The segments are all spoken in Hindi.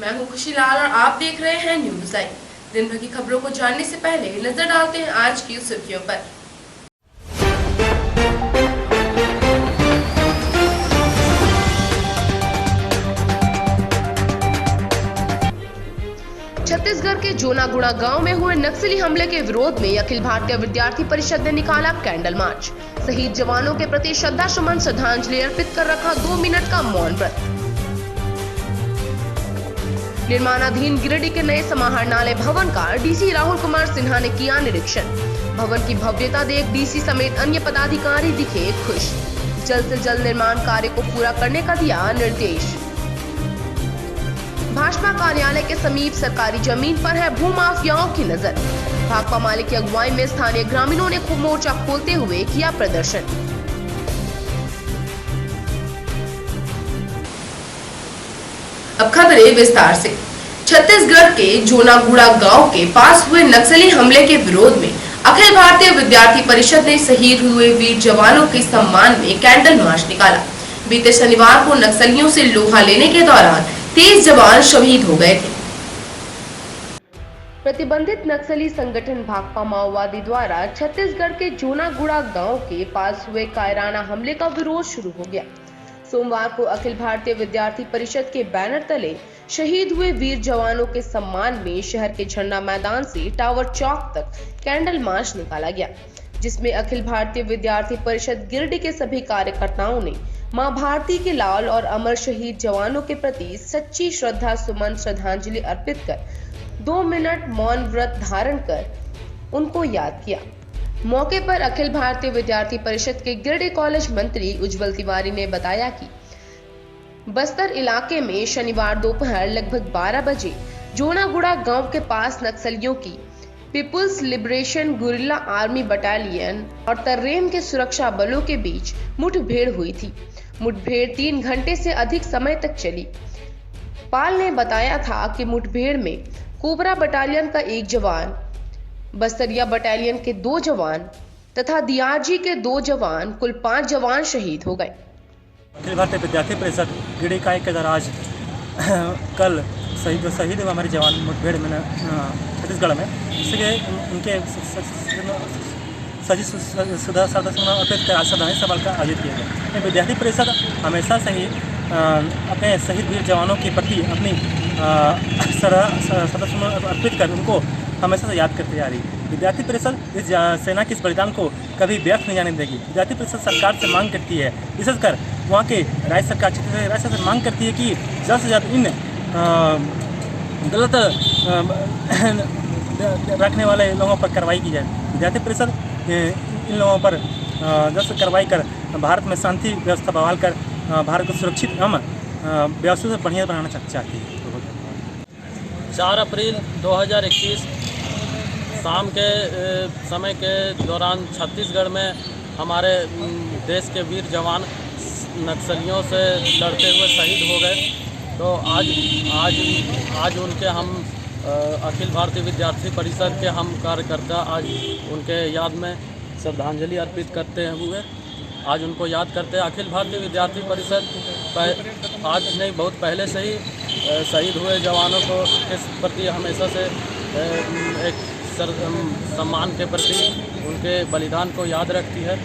मैं हूं खुशी लाल और आप देख रहे हैं न्यूज लाइव। दिन भर की खबरों को जानने से पहले नजर डालते हैं आज की सुर्खियों पर। छत्तीसगढ़ के जोनागुड़ा गांव में हुए नक्सली हमले के विरोध में अखिल भारतीय विद्यार्थी परिषद ने निकाला कैंडल मार्च। शहीद जवानों के प्रति श्रद्धा सुमन श्रद्धांजलि अर्पित कर रखा 2 मिनट का मौन व्रत। निर्माणाधीन गिरिडीह के नए समाहरणालय भवन का डीसी राहुल कुमार सिन्हा ने किया निरीक्षण। भवन की भव्यता देख डीसी समेत अन्य पदाधिकारी दिखे खुश। जल्द से जल्द निर्माण कार्य को पूरा करने का दिया निर्देश। भाजपा कार्यालय के समीप सरकारी जमीन पर है भूमाफियाओं की नजर। भाकपा माले की अगुवाई में स्थानीय ग्रामीणों ने खूब मोर्चा खोलते हुए किया प्रदर्शन। अब खबरें विस्तार से। छत्तीसगढ़ के जोनागुड़ा गांव के पास हुए नक्सली हमले के विरोध में अखिल भारतीय विद्यार्थी परिषद ने शहीद हुए वीर जवानों के सम्मान में कैंडल मार्च निकाला। बीते शनिवार को नक्सलियों से लोहा लेने के दौरान 30 जवान शहीद हो गए थे। प्रतिबंधित नक्सली संगठन भाकपा माओवादी द्वारा छत्तीसगढ़ के जोनागुड़ा गांव के पास हुए कायराना हमले का विरोध शुरू हो गया। सोमवार को अखिल भारतीय विद्यार्थी परिषद के बैनर तले शहीद हुए वीर जवानों के सम्मान में शहर के झंडा मैदान से टावर चौक तक कैंडल मार्च निकाला गया, जिसमें अखिल भारतीय विद्यार्थी परिषद गिरिडीह के सभी कार्यकर्ताओं ने मां भारती के लाल और अमर शहीद जवानों के प्रति सच्ची श्रद्धा सुमन श्रद्धांजलि अर्पित कर 2 मिनट मौन व्रत धारण कर उनको याद किया। मौके पर अखिल भारतीय विद्यार्थी परिषद के गिरिडीह कॉलेज मंत्री उज्जवल तिवारी ने बताया कि बस्तर इलाके में शनिवार दोपहर लगभग 12 बजे जोनागुड़ा गांव के पास नक्सलियों की people's liberation guerrilla army battalion और तर्रेम के सुरक्षा बलों के बीच मुठभेड़ हुई थी। मुठभेड़ 3 घंटे से अधिक समय तक चली। पाल ने बताया था कि मुठभेड़ में कोबरा बटालियन का 1 जवान, बस्तरिया बटालियन के 2 जवान तथा डीआरजी के 2 जवान, कुल 5 जवान शहीद हो गए। अखिल भारतीय विद्यार्थी परिषद गिरिडीह इकाई के द्वारा आज कल शहीद हुए हमारे जवान मुठभेड़ में छत्तीसगढ़ में, इसलिए उनके सदस्य अर्पित कर श्रद्धांजलि सभा का आयोजित किया गया। विद्यार्थी परिषद हमेशा से ही अपने शहीद वीर जवानों के प्रति अपनी सदस्य अर्पित कर उनको हमेशा से याद करती आ रही। विद्यार्थी परिषद इस सेना के इस बलिदान को कभी व्यर्थ नहीं जाने देगी। विद्यार्थी परिषद सरकार से मांग करती है, विशेषकर वहाँ के राज्य सरकार राज्य सरकार मांग करती है कि ज़्यादा से ज़्यादा इन गलत रखने वाले लोगों पर कार्रवाई की जाए। विद्यार्थी परिषद इन लोगों पर जल्द से कार्रवाई कर भारत में शांति व्यवस्था बहाल कर भारत को सुरक्षित व्यवस्था से बढ़िया बनाना चाहती है। 4 अप्रैल 2021 शाम के समय के दौरान छत्तीसगढ़ में हमारे देश के वीर जवान नक्सलियों से लड़ते हुए शहीद हो गए। तो आज उनके हम अखिल भारतीय विद्यार्थी परिषद के हम कार्यकर्ता आज उनके याद में श्रद्धांजलि अर्पित करते हुए आज उनको याद करते हैं। अखिल भारतीय विद्यार्थी परिषद आज नहीं बहुत पहले से ही शहीद हुए जवानों को के प्रति हमेशा से एक सम्मान के प्रति उनके बलिदान को याद रखती है।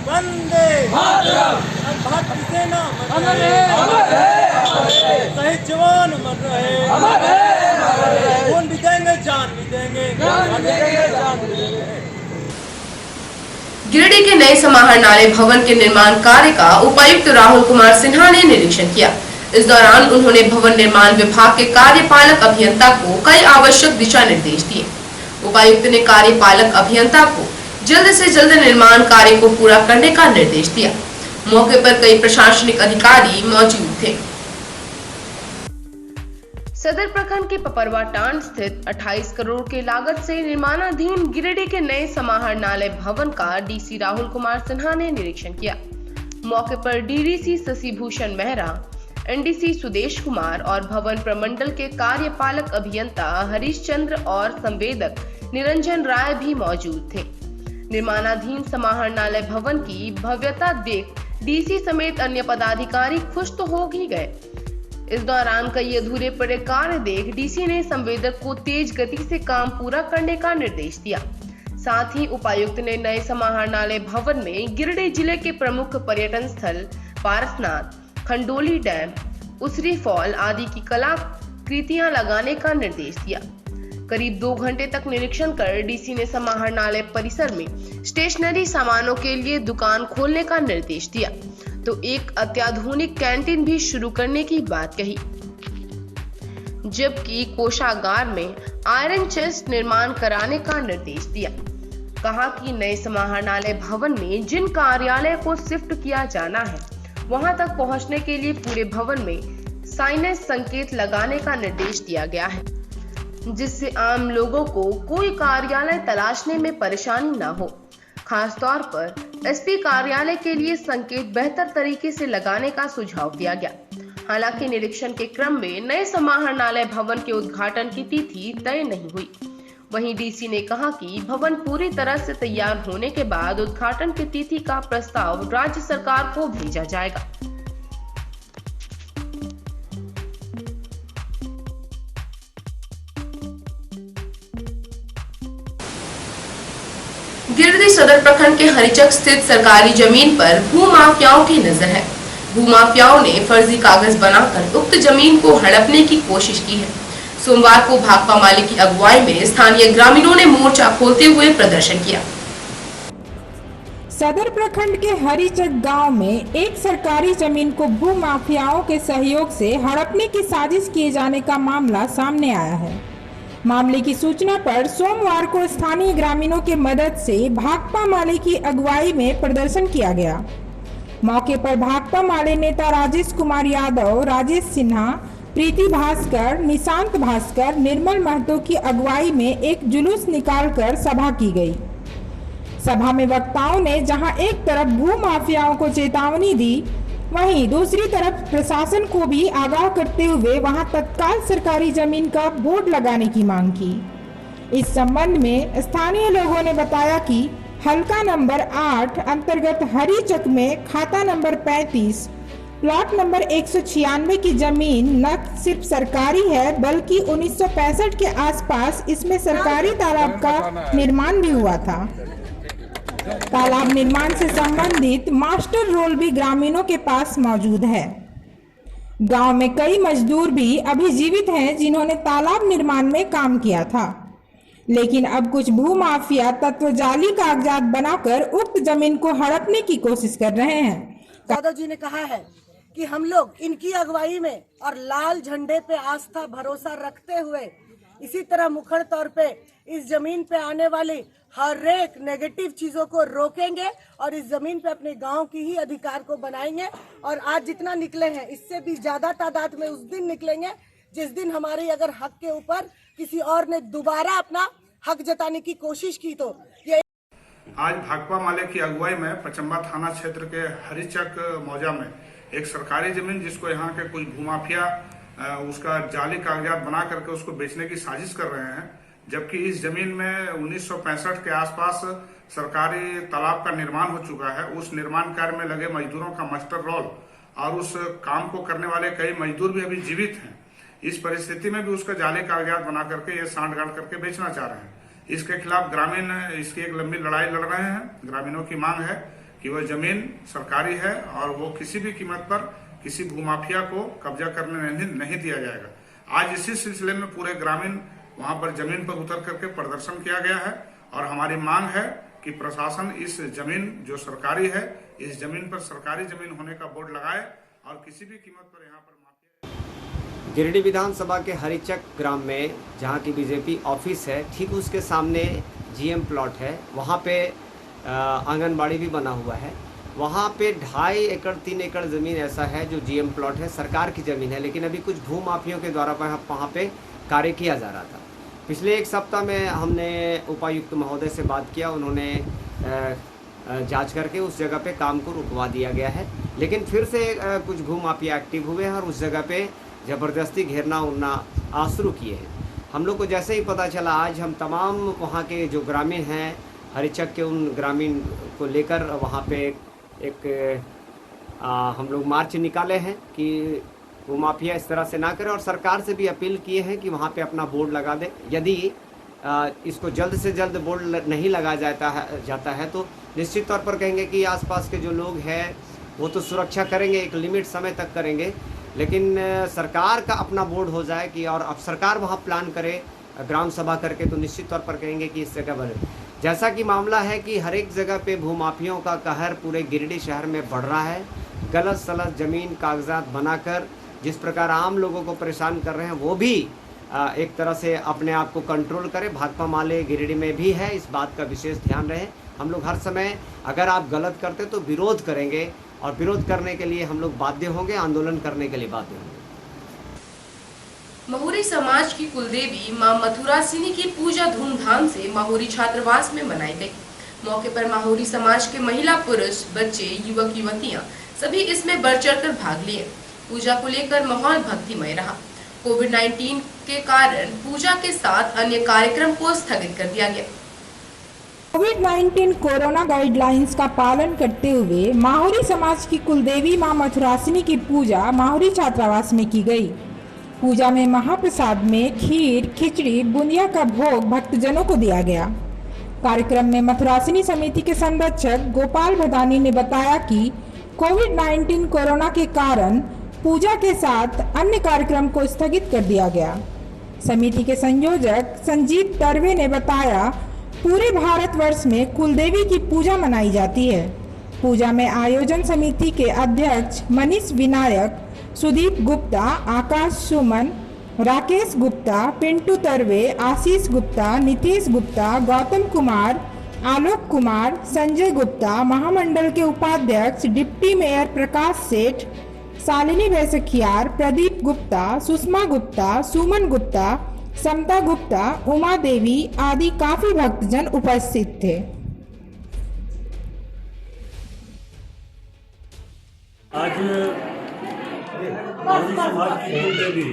वंदे भारतीय सेना शहीद जवान मर रहे, खून भी देंगे जान भी देंगे। गिरिडीह के नए समाहरणालय भवन के निर्माण कार्य का उपायुक्त राहुल कुमार सिन्हा ने निरीक्षण किया। इस दौरान उन्होंने भवन निर्माण विभाग के कार्यपालक अभियंता को कई आवश्यक दिशा निर्देश दिए। उपायुक्त ने कार्यपालक अभियंता को जल्द से जल्द निर्माण कार्य को पूरा करने का निर्देश दिया। मौके पर कई प्रशासनिक अधिकारी मौजूद थे। सदर प्रखंड के पपरवाटांड स्थित 28 करोड़ के लागत से निर्माणाधीन गिरिडीह के नए समाहरणालय भवन का डीसी राहुल कुमार सिन्हा ने निरीक्षण किया। मौके पर डीडीसी शशिभूषण मेहरा, एनडीसी सुदेश कुमार और भवन प्रमंडल के कार्यपालक अभियंता हरीश चंद्र और संवेदक निरंजन राय भी मौजूद थे। निर्माणाधीन समाहरणालय भवन की भव्यता देख डीसी समेत अन्य पदाधिकारी खुश तो हो ही गए। इस दौरान कई अधूरे पड़े कार्य देख डीसी ने संवेदक को तेज गति से काम पूरा करने का निर्देश दिया। साथ ही उपायुक्त ने नए समाहरणालय भवन में गिरिडीह जिले के प्रमुख पर्यटन स्थल पारसनाथ, खंडोली डैम, उसरी फॉल आदि की कलाकृतियां लगाने का निर्देश दिया। करीब 2 घंटे तक निरीक्षण कर डीसी ने समाहरणालय परिसर में स्टेशनरी सामानों के लिए दुकान खोलने का निर्देश दिया तो एक अत्याधुनिक कैंटीन भी शुरू करने की बात कही, जबकि कोषागार में आयरन चेस्ट निर्माण कराने का निर्देश दिया। कहा कि नए समाहरणालय भवन में जिन कार्यालय को शिफ्ट किया जाना है वहां तक पहुंचने के लिए पूरे भवन में साइनेज संकेत लगाने का निर्देश दिया गया है, जिससे आम लोगों को कोई कार्यालय तलाशने में परेशानी न हो। खास तौर पर एसपी कार्यालय के लिए संकेत बेहतर तरीके से लगाने का सुझाव दिया गया। हालांकि निरीक्षण के क्रम में नए समाहरणालय भवन के उद्घाटन की तिथि तय नहीं हुई। वहीं डीसी ने कहा कि भवन पूरी तरह से तैयार होने के बाद उद्घाटन की तिथि का प्रस्ताव राज्य सरकार को भेजा जाएगा। गिरिडीह सदर प्रखंड के हरिचक स्थित सरकारी जमीन पर भूमाफियाओं की नजर है। भूमाफियाओं ने फर्जी कागज बनाकर उक्त जमीन को हड़पने की कोशिश की है। सोमवार को भाकपा माले की अगुवाई में स्थानीय ग्रामीणों ने मोर्चा खोलते हुए प्रदर्शन किया। सदर प्रखंड के हरिचक गांव में एक सरकारी जमीन को भूमाफियाओं के सहयोग से हड़पने की साजिश किए जाने का मामला सामने आया है। मामले की सूचना पर सोमवार को स्थानीय ग्रामीणों के मदद से भाकपा माले की अगुवाई में प्रदर्शन किया गया। मौके पर भाकपा माले नेता राजेश कुमार यादव, राजेश सिन्हा, प्रीति भास्कर, निशांत भास्कर, निर्मल महतो की अगुवाई में एक जुलूस निकालकर सभा की गई। सभा में वक्ताओं ने जहां एक तरफ भूमाफियाओं को चेतावनी दी, वहीं दूसरी तरफ प्रशासन को भी आगाह करते हुए वहां तत्काल सरकारी जमीन का बोर्ड लगाने की मांग की। इस संबंध में स्थानीय लोगों ने बताया कि हल्का नंबर 8 अंतर्गत हरिचक में खाता नंबर 35 प्लॉट नंबर 196 की जमीन न सिर्फ सरकारी है बल्कि 1965 के आसपास इसमें सरकारी तालाब का निर्माण भी हुआ था। तालाब निर्माण से संबंधित मास्टर रोल भी ग्रामीणों के पास मौजूद है। गांव में कई मजदूर भी अभी जीवित हैं जिन्होंने तालाब निर्माण में काम किया था, लेकिन अब कुछ भूमाफिया तत्व जाली कागजात बनाकर उक्त जमीन को हड़पने की कोशिश कर रहे हैं। यादव जी ने कहा है कि हम लोग इनकी अगुवाई में और लाल झंडे पे आस्था भरोसा रखते हुए इसी तरह मुखर तौर पे इस जमीन पे आने वाली हर एक नेगेटिव चीजों को रोकेंगे और इस जमीन पे अपने गांव की ही अधिकार को बनाएंगे। और आज जितना निकले हैं इससे भी ज्यादा तादाद में उस दिन निकलेंगे जिस दिन हमारे अगर हक के ऊपर किसी और ने दोबारा अपना हक जताने की कोशिश की तो ये आज भाकपा माले की अगुवाई में पचम्बा थाना क्षेत्र के हरिचक मौजा में एक सरकारी जमीन जिसको यहाँ के कुछ भूमाफिया उसका जाली कागजात बना करके उसको बेचने की साजिश कर रहे हैं, जबकि इस जमीन में 1965 के आसपास सरकारी तालाब का निर्माण हो चुका है। उस निर्माण कार्य में लगे मजदूरों का मास्टर रोल और उस काम को करने वाले कई मजदूर भी अभी जीवित हैं। इस परिस्थिति में भी उसका जाली कागजात बना करके ये सांठगांठ करके बेचना चाह रहे हैं। इसके खिलाफ ग्रामीण इसकी एक लंबी लड़ाई लड़ रहे हैं। ग्रामीणों की मांग है कि वह जमीन सरकारी है और वो किसी भी कीमत पर किसी भूमाफिया को कब्जा करने नहीं दिया जाएगा। आज इसी सिलसिले में पूरे ग्रामीण वहां पर जमीन पर उतर करके प्रदर्शन किया गया है और हमारी मांग है कि प्रशासन इस जमीन जो सरकारी है, इस जमीन पर सरकारी जमीन होने का बोर्ड लगाए और किसी भी कीमत पर यहाँ पर गिरिडीह विधानसभा के हरिचक ग्राम में जहाँ की बीजेपी ऑफिस है, ठीक उसके सामने जीएम प्लॉट है। वहाँ पे आंगनबाड़ी भी बना हुआ है। वहाँ पे 2.5 एकड़ 3 एकड़ ज़मीन ऐसा है जो जीएम प्लॉट है, सरकार की ज़मीन है, लेकिन अभी कुछ भूमाफियों के द्वारा वहाँ पे कार्य किया जा रहा था। पिछले एक सप्ताह में हमने उपायुक्त महोदय से बात किया, उन्होंने जांच करके उस जगह पे काम को रुकवा दिया गया है, लेकिन फिर से कुछ भूमाफिया एक्टिव हुए हैं और उस जगह पे ज़बरदस्ती घेरना उड़ना शुरू किए हैं। हम लोग को जैसे ही पता चला, आज हम तमाम वहाँ के जो ग्रामीण हैं हरिचक के, उन ग्रामीण को लेकर वहाँ पे एक हम लोग मार्च निकाले हैं कि वो माफिया इस तरह से ना करे, और सरकार से भी अपील किए हैं कि वहाँ पे अपना बोर्ड लगा दे। यदि इसको जल्द से जल्द बोर्ड नहीं लगा जाता है तो निश्चित तौर पर कहेंगे कि आसपास के जो लोग हैं वो तो सुरक्षा करेंगे, एक लिमिट समय तक करेंगे, लेकिन सरकार का अपना बोर्ड हो जाए कि, और अब सरकार वहाँ प्लान करे ग्राम सभा करके, तो निश्चित तौर पर कहेंगे कि इस जगह बने। जैसा कि मामला है कि हर एक जगह पे भूमाफियों का कहर पूरे गिरिडीह शहर में बढ़ रहा है। गलत सलत ज़मीन कागजात बनाकर जिस प्रकार आम लोगों को परेशान कर रहे हैं, वो भी एक तरह से अपने आप को कंट्रोल करें। भाकपा माले गिरिडीह में भी है, इस बात का विशेष ध्यान रहे। हम लोग हर समय अगर आप गलत करते तो विरोध करेंगे, और विरोध करने के लिए हम लोग बाध्य होंगे, आंदोलन करने के लिए बाध्य होंगे। महुरी समाज की कुलदेवी मां मथुरासिनी की पूजा धूमधाम से महुरी छात्रावास में मनाई गई। मौके पर महुरी समाज के महिला, पुरुष, बच्चे, युवक, युवतियां सभी इसमें बढ़ चढ़कर भाग लिए। पूजा को लेकर माहौल भक्तिमय रहा। कोविड-19 के कारण पूजा के साथ अन्य कार्यक्रम को स्थगित कर दिया गया। कोविड-19 कोरोना गाइडलाइंस का पालन करते हुए माहुरी समाज की कुलदेवी मां मथुरासिनी की पूजा माहुरी छात्रावास में की गई। पूजा में महाप्रसाद में खीर, खिचड़ी, बुंदिया का भोग भक्तजनों को दिया गया। कार्यक्रम में मथुरासिनी समिति के संरक्षक गोपाल भदानी ने बताया कि कोविड-19 कोरोना के कारण पूजा के साथ अन्य कार्यक्रम को स्थगित कर दिया गया। समिति के संयोजक संजीत तरवे ने बताया, पूरे भारतवर्ष में कुलदेवी की पूजा मनाई जाती है। पूजा में आयोजन समिति के अध्यक्ष मनीष विनायक, सुदीप गुप्ता, आकाश सुमन, राकेश गुप्ता, पिंटू तरवे, आशीष गुप्ता, नितेश गुप्ता, गौतम कुमार, आलोक कुमार, संजय गुप्ता, महामंडल के उपाध्यक्ष डिप्टी मेयर प्रकाश सेठ, शालिनी बैसखियार, प्रदीप गुप्ता, सुषमा गुप्ता, सुमन गुप्ता, समता गुप्ता, उमा देवी आदि काफी भक्तजन उपस्थित थे। आज महुरी समाज की कुलदेवी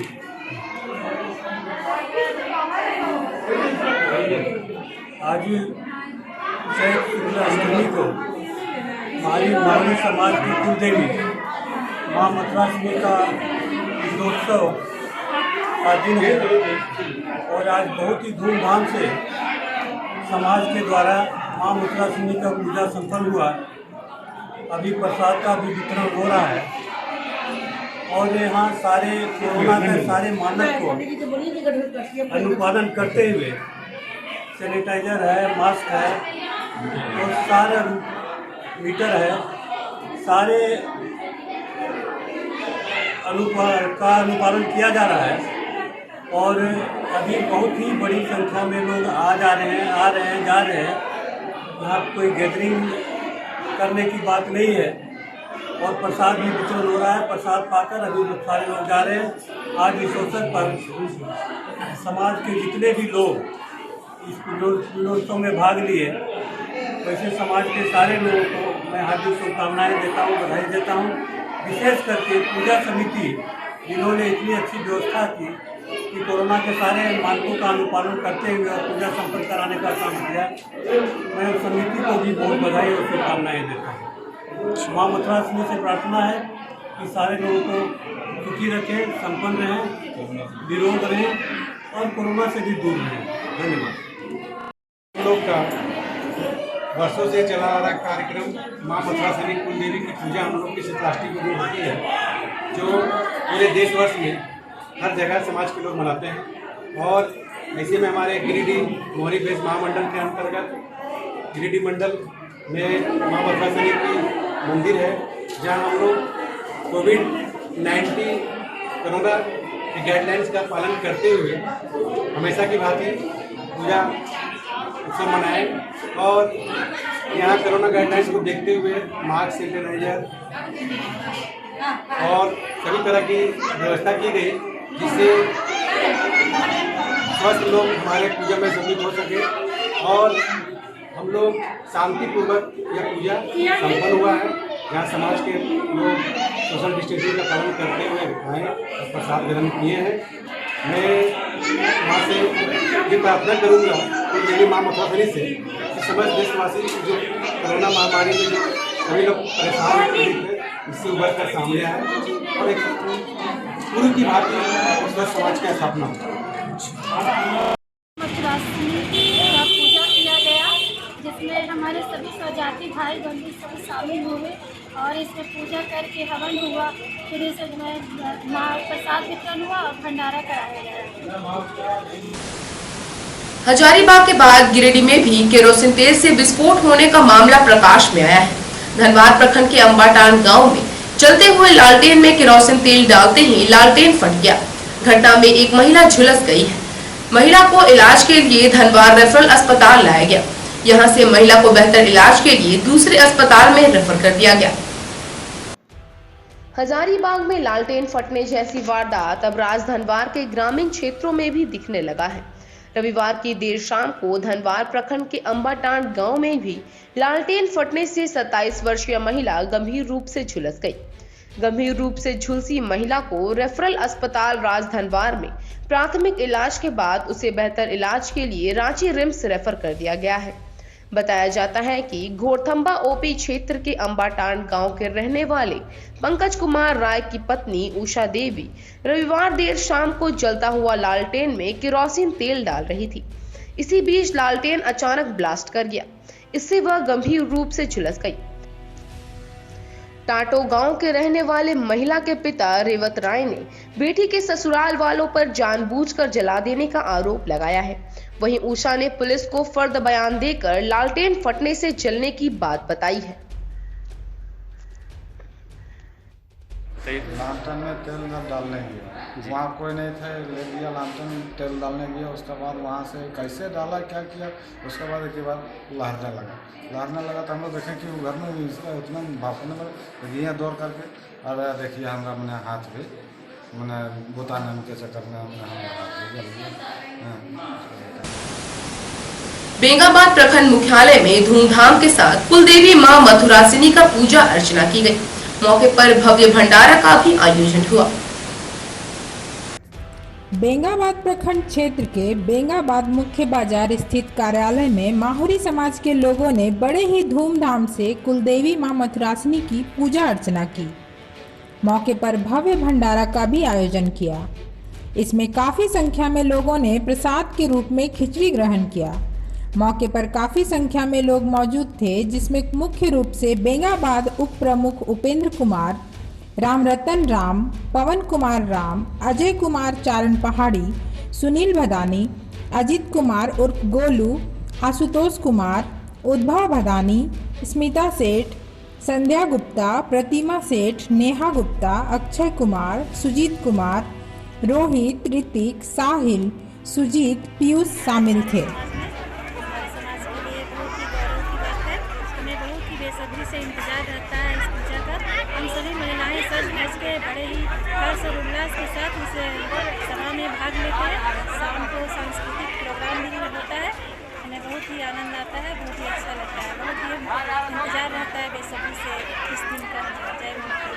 आज अष्टमी को महुरी समाज की कुलदेवी मां मथुरासिनी का दीपोत्सव का दिन है, और आज बहुत ही धूमधाम से समाज के द्वारा मां मथुरासिनी का पूजा संपन्न हुआ। अभी प्रसाद का भी वितरण हो रहा है, और यहाँ सारे कोरोना के सारे मानक को अनुपालन करते हुए सैनिटाइजर है, मास्क है, और सारे मीटर है, सारे अनुपालन किया जा रहा है। और अभी बहुत ही बड़ी संख्या में लोग आ रहे हैं, जा रहे हैं। यहाँ कोई गैदरिंग करने की बात नहीं है, और प्रसाद भी वितरण हो रहा है। प्रसाद पाकर अभी सारे लोग जा रहे हैं। आज इस अवसर पर समाज के जितने भी लोग इस पूजोत्सव में भाग लिए, वैसे समाज के सारे लोगों को मैं हार्दिक शुभकामनाएं देता हूँ, बधाई देता हूँ। विशेष करके पूजा समिति जिन्होंने इतनी अच्छी व्यवस्था की कि कोरोना के सारे मानकों का अनुपालन करते हुए और पूजा संपन्न कराने का काम किया, मैं उस समिति को भी बहुत बधाई और शुभकामनाएं देता हूँ। मां मथुरासिनी से प्रार्थना है कि सारे लोगों को सुखी रखें, संपन्न रहें, निरोग रहें और कोरोना से भी दूर रहें। धन्यवाद। लोग का वर्षों से चला आ रहा कार्यक्रम मां मथुरासिनी कुलदेवी की पूजा हम लोग की शीतलाष्टमी के दिन होती है, जो पूरे देशवर्ष में हर जगह समाज के लोग मनाते हैं। और ऐसे में हमारे गिरिडीह मोहरी बेस महामंडल के अंतर्गत गिरिडीह मंडल में मां मथुरासिनी की मंदिर है, जहां हम लोग कोविड-19 कोरोना की गाइडलाइंस का पालन करते हुए हमेशा की भांति पूजा उत्सव मनाए। और यहाँ कोरोना गाइडलाइंस को देखते हुए मास्क, सैनिटाइजर और सभी तरह की व्यवस्था की गई, जिससे स्वस्थ लोग हमारे पूजा में सम्मिलित हो सके और हम लोग शांतिपूर्वक यह पूजा संपन्न हुआ है, जहाँ समाज के लोग सोशल डिस्टेंसिंग का पालन करते हुए आए और प्रसाद ग्रहण किए हैं। मैं वहाँ से ये प्रार्थना करूँगा कि मेरी मां मथुरासिनी से कि समस्त देशवासी जो कोरोना महामारी में जो सभी लोग परेशान हैं, इससे उभर कर सामने आए और एक पूर्व की भांति स्वस्थ समाज की स्थापना हो। मथुराष्टमी का पूजा किया गया, जिसमें हमारे सभी स्वजाति भाई बंधु सभी शामिल हुए और इसमें पूजा करके हवन हुआ। फिर इसमें प्रसाद वितरण हुआ और भंडारा कराया गया। हजारीबाग के बाद गिरिडीह में भी केरोसिन तेल से विस्फोट होने का मामला प्रकाश में आया है। धनबाद प्रखंड के अंबाटान गांव में चलते हुए लालटेन में केरोसिन तेल डालते ही लालटेन फट गया। घटना में एक महिला झुलस गई है। महिला को इलाज के लिए धनबाद रेफरल अस्पताल लाया गया। यहां से महिला को बेहतर इलाज के लिए दूसरे अस्पताल में रेफर कर दिया गया। हजारीबाग में लालटेन फटने जैसी वारदात अब राजधनवार के ग्रामीण क्षेत्रों में भी दिखने लगा है। रविवार की देर शाम को धनबाद प्रखंड के अंबाटांड गांव में भी लालटेन फटने से 27 वर्षीय महिला गंभीर रूप से झुलस गई। गंभीर रूप से झुलसी महिला को रेफरल अस्पताल राजधनवार में प्राथमिक इलाज के बाद उसे बेहतर इलाज के लिए रांची रिम्स रेफर कर दिया गया है। बताया जाता है कि घोड़थंबा ओपी क्षेत्र के अंबाटांड गांव के रहने वाले पंकज कुमार राय की पत्नी उषा देवी रविवार देर शाम को जलता हुआ लालटेन में केरोसिन तेल डाल रही थी। इसी बीच लालटेन अचानक ब्लास्ट कर गया। इससे वह गंभीर रूप से झुलस गई। टाटो गांव के रहने वाले महिला के पिता रेवत राय ने बेटी के ससुराल वालों पर जानबूझकर जला देने का आरोप लगाया है। वहीं उषा ने पुलिस को फर्द बयान देकर लालटेन फटने से जलने की बात बताई है। लालटेन में तेल डालने गया, वहाँ कोई नहीं था, ले लिया लालटेन तेल डालने गया। उसके बाद वहाँ से कैसे डाला क्या किया, उसके बाद एक बार लहरने लगा तो हम लोग देखें कि घर में इसका उतना भापने लगा। गया दौड़ करके और देखिए हमारा मैंने हाथ भी मैंने बुताने के चक्कर में बेंगाबाद प्रखंड मुख्यालय में धूमधाम के साथ कुलदेवी मां मथुरासिनी का पूजा अर्चना की गई। मौके पर भव्य भंडारा का भी आयोजन हुआ। बेंगाबाद प्रखंड क्षेत्र के बेंगाबाद मुख्य बाजार स्थित कार्यालय में माहुरी समाज के लोगों ने बड़े ही धूमधाम से कुलदेवी मां मथुरासिनी की पूजा अर्चना की। मौके पर भव्य भंडारा का भी आयोजन किया। इसमें काफी संख्या में लोगों ने प्रसाद के रूप में खिचड़ी ग्रहण किया। मौके पर काफी संख्या में लोग मौजूद थे, जिसमें मुख्य रूप से बेंगाबाद उप प्रमुख उपेंद्र कुमार, रामरतन राम, पवन कुमार राम, अजय कुमार चारण पहाड़ी, सुनील भदानी, अजित कुमार उर्फ गोलू, आशुतोष कुमार, उद्भव भदानी, स्मिता सेठ, संध्या गुप्ता, प्रतिमा सेठ, नेहा गुप्ता, अक्षय कुमार, सुजीत कुमार, रोहित, ऋतिक, साहिल, सुजीत, पीयूष शामिल थे। बेसब्री से इंतजार रहता है इस पूजा का। हम सभी महिलाएं सज धज के बड़े ही हर्ष और उल्लास के साथ इस सभा में भाग लेते हैं। शाम को सांस्कृतिक प्रोग्राम भी होता है। हमें बहुत ही आनंद आता है, बहुत ही अच्छा लगता है, बहुत ही इंतजार रहता है बेसब्री से इस दिन का। जय माता।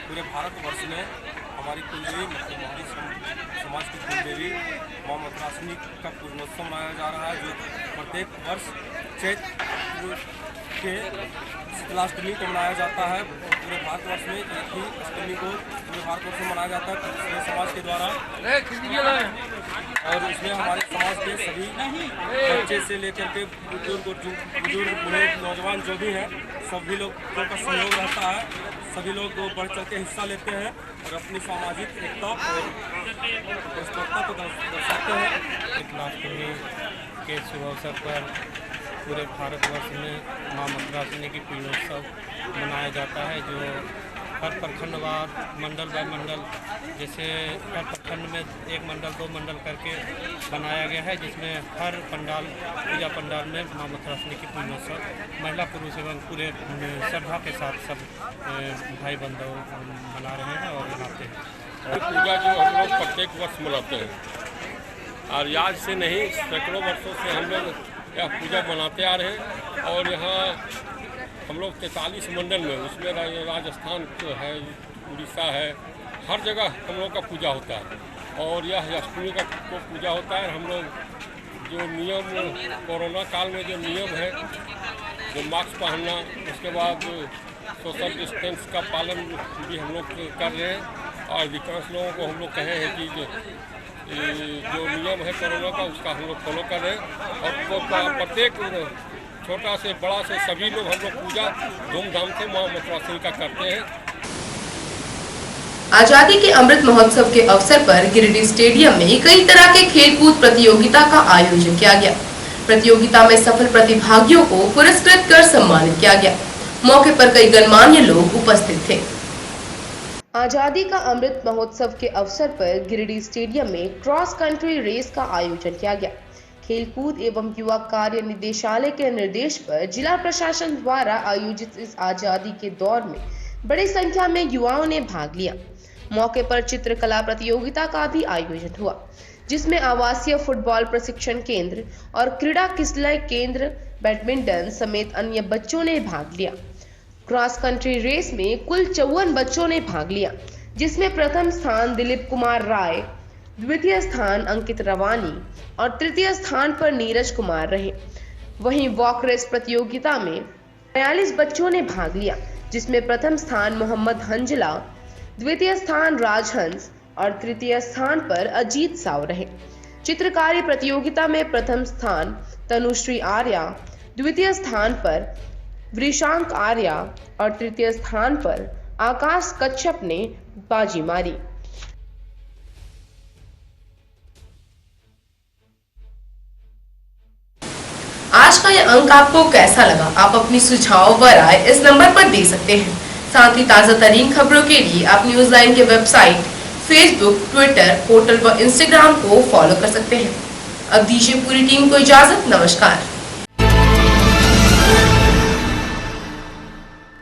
पूरे भारतवर्ष में हमारी कुलदेवी माहुरी समाज की कुलदेवी मां मथुरासिनी का पूर्णोत्सव मनाया जा रहा है, जो प्रत्येक वर्ष चैत्र के शीतलाष्टमी को मनाया जाता है। पूरे भारतवर्ष में एक ही अष्टमी को पूरे भारतवर्ष में मनाया जाता है समाज के द्वारा। और इसमें हमारे समाज के सभी बच्चे से लेकर के बुजुर्ग बूढ़े नौजवान जो भी हैं, सभी लोगों का सहयोग रहता है। सभी लोग बढ़ चढ़ के हिस्सा लेते हैं और अपनी सामाजिक एकता और एकता को दर्शाते हैं। शीतलाष्टमी के शुभ अवसर पर पूरे भारतवर्ष में मां मथुरासिनी की पूर्णोत्सव मनाया जाता है, जो हर प्रखंडवार मंडल बाय मंडल, जैसे हर प्रखंड में एक मंडल दो मंडल करके बनाया गया है, जिसमें हर पंडाल पूजा पंडाल में मां मथुरासिनी की पूर्णोत्सव महिला पुरुष एवं पूरे श्रद्धा के साथ सब भाई बंधु मना रहे हैं और मनाते हैं। पूजा जो हम लोग प्रत्येक वर्ष मनाते हैं और आज से नहीं सैकड़ों वर्षों से हम लोग यह पूजा मनाते आ रहे हैं। और यहाँ हम लोग 43 मंडल में, उसमें राजस्थान है, उड़ीसा है, हर जगह हम लोग का पूजा होता है। और यह अष्टमी का को पूजा होता है। हम लोग जो नियम कोरोना काल में जो नियम है, जो मास्क पहनना, उसके बाद सोशल डिस्टेंस का पालन भी हम लोग कर रहे हैं। और अधिकांश लोगों को हम लोग कहे हैं कि जो नियम है कोरोना का उसका हम लोग फॉलो कर रहे हैं और प्रत्येक छोटा से बड़ा से सभी लोग हम लोग पूजा धूमधाम से माँ मथुरासिनी का करते हैं। आजादी के अमृत महोत्सव के अवसर पर गिरिडीह स्टेडियम में कई तरह के खेलकूद प्रतियोगिता का आयोजन किया गया। प्रतियोगिता में सफल प्रतिभागियों को पुरस्कृत कर सम्मानित किया गया। मौके पर कई गणमान्य लोग उपस्थित थे। आजादी का अमृत महोत्सव के अवसर पर गिरिडीह स्टेडियम में क्रॉस कंट्री रेस का आयोजन किया गया। खेलकूद एवं युवा कार्य निदेशालय के निर्देश पर जिला प्रशासन द्वारा आयोजित इस आजादी के दौर में बड़ी संख्या में युवाओं ने भाग लिया। मौके पर चित्रकला प्रतियोगिता का भी आयोजन हुआ, जिसमें आवासीय फुटबॉल प्रशिक्षण केंद्र और क्रीड़ा किसलय केंद्र, बैडमिंटन समेत अन्य बच्चों ने भाग लिया। क्रॉस कंट्री रेस में कुल 54 बच्चों ने भाग लिया, जिसमें प्रथम स्थान दिलीप कुमार राय, द्वितीय स्थान अंकित रवानी और तृतीय स्थान पर नीरज कुमार रहे। वहीं वॉक रेस प्रतियोगिता में 42 बच्चों ने भाग लिया, जिसमें प्रथम स्थान मोहम्मद हंजला, द्वितीय स्थान राजहंस और तृतीय स्थान पर अजीत साव रहे। चित्रकारी प्रतियोगिता में प्रथम स्थान तनुश्री आर्या, द्वितीय स्थान पर वृषांक आर्या और तृतीय स्थान पर आकाश कच्छप ने बाजी मारी। आज का यह अंक आपको कैसा लगा? आप अपनी सुझाव व राय इस नंबर पर दे सकते हैं। साथ ही ताजा तरीन खबरों के लिए आप न्यूज लाइन के वेबसाइट, फेसबुक, ट्विटर, पोर्टल व इंस्टाग्राम को फॉलो कर सकते हैं। अब दीजिए पूरी टीम को इजाजत। नमस्कार।